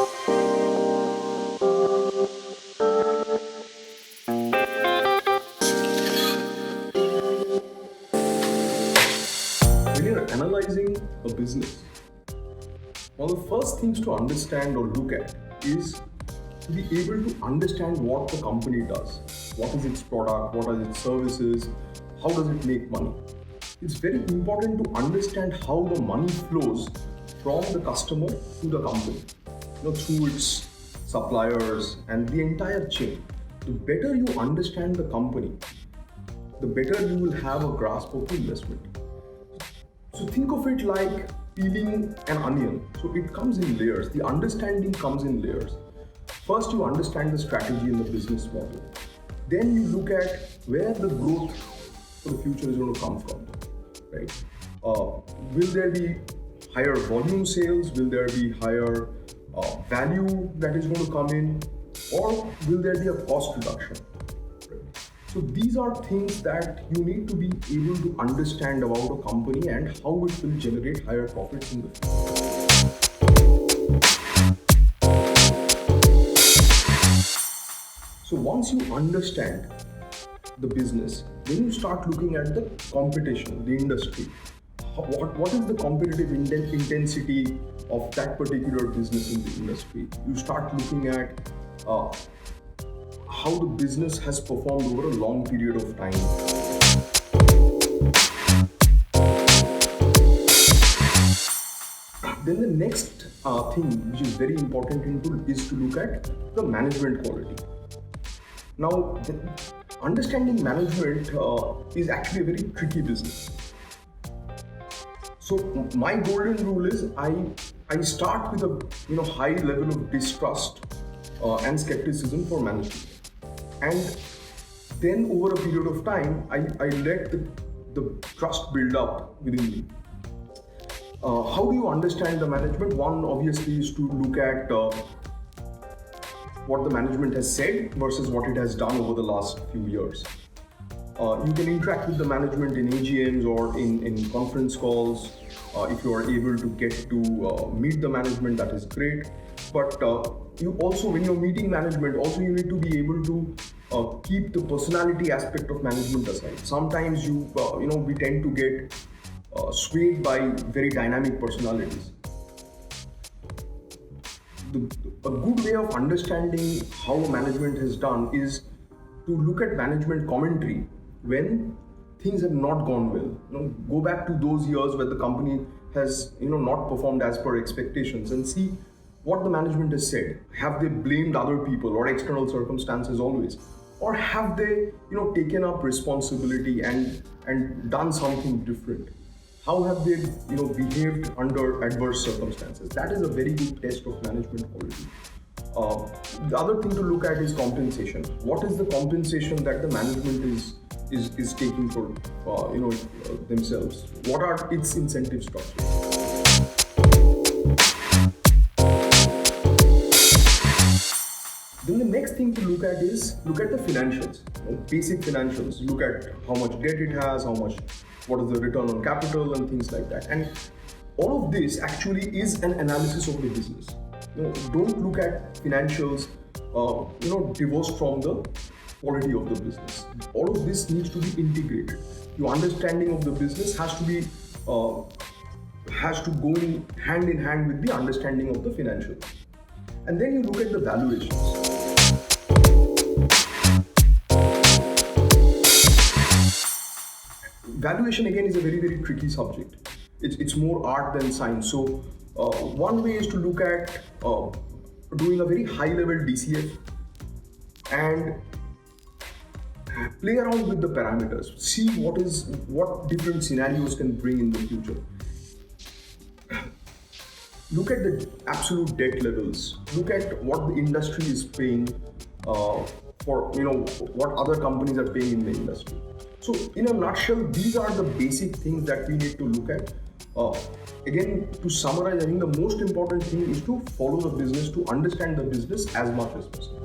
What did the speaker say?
When you're analyzing a business, one of the first things to understand or look at is to be able to understand what the company does. What is its product? What are its services? How does it make money? It's very important to understand how the money flows from the customer to the company, through its suppliers and the entire chain. The better you understand the company, the better you will have a grasp of the investment. So think of it like peeling an onion. So it comes in layers. The understanding comes in layers. First, you understand the strategy and the business model. Then you look at where the growth for the future is going to come from, right? Will there be higher volume sales? Will there be higher value that is going to come in? Or will there be a cost reduction? So these are things that you need to be able to understand about a company and how it will generate higher profits in the future. So once you understand the business, then you start looking at the competition, the industry. What is the competitive intensity of that particular business in the industry? You start looking at how the business has performed over a long period of time. Then the next thing which is very important is to look at the management quality. Now, understanding management is actually a very tricky business. So my golden rule is I start with a high level of distrust and skepticism for management. And then over a period of time, I let the trust build up within me. How do you understand the management? One, obviously, is to look at what the management has said versus what it has done over the last few years. You can interact with the management in AGMs or in conference calls. If you are able to get to meet the management, that is great. But you also, when you're meeting management, also you need to be able to keep the personality aspect of management aside. Sometimes we tend to get swayed by very dynamic personalities. A good way of understanding how a management has done is to look at management commentary when things have not gone well. Go back to those years where the company has not performed as per expectations and see what the management has said. Have they blamed other people or external circumstances always? Or have they taken up responsibility and done something different? How have they behaved under adverse circumstances? That is a very good test of management quality. The other thing to look at is compensation. What is the compensation that the management is taking for themselves? What are its incentive structures? Then the next thing to look at is look at the financials, basic financials. Look at how much debt it has, what is the return on capital and things like that. And all of this actually is an analysis of the business. Don't look at financials, divorced from the quality of the business. All of this needs to be integrated. Your understanding of the business has to go in hand with the understanding of the financials. And then you look at the valuations. Valuation again is a very, very tricky subject. It's more art than science. So one way is to look at doing a very high level DCF and play around with the parameters. See what different scenarios can bring in the future. Look at the absolute debt levels. Look at what the industry is paying for what other companies are paying in the industry. So in a nutshell, these are the basic things that we need to look at. Again, to summarize, I think the most important thing is to follow the business, to understand the business as much as possible.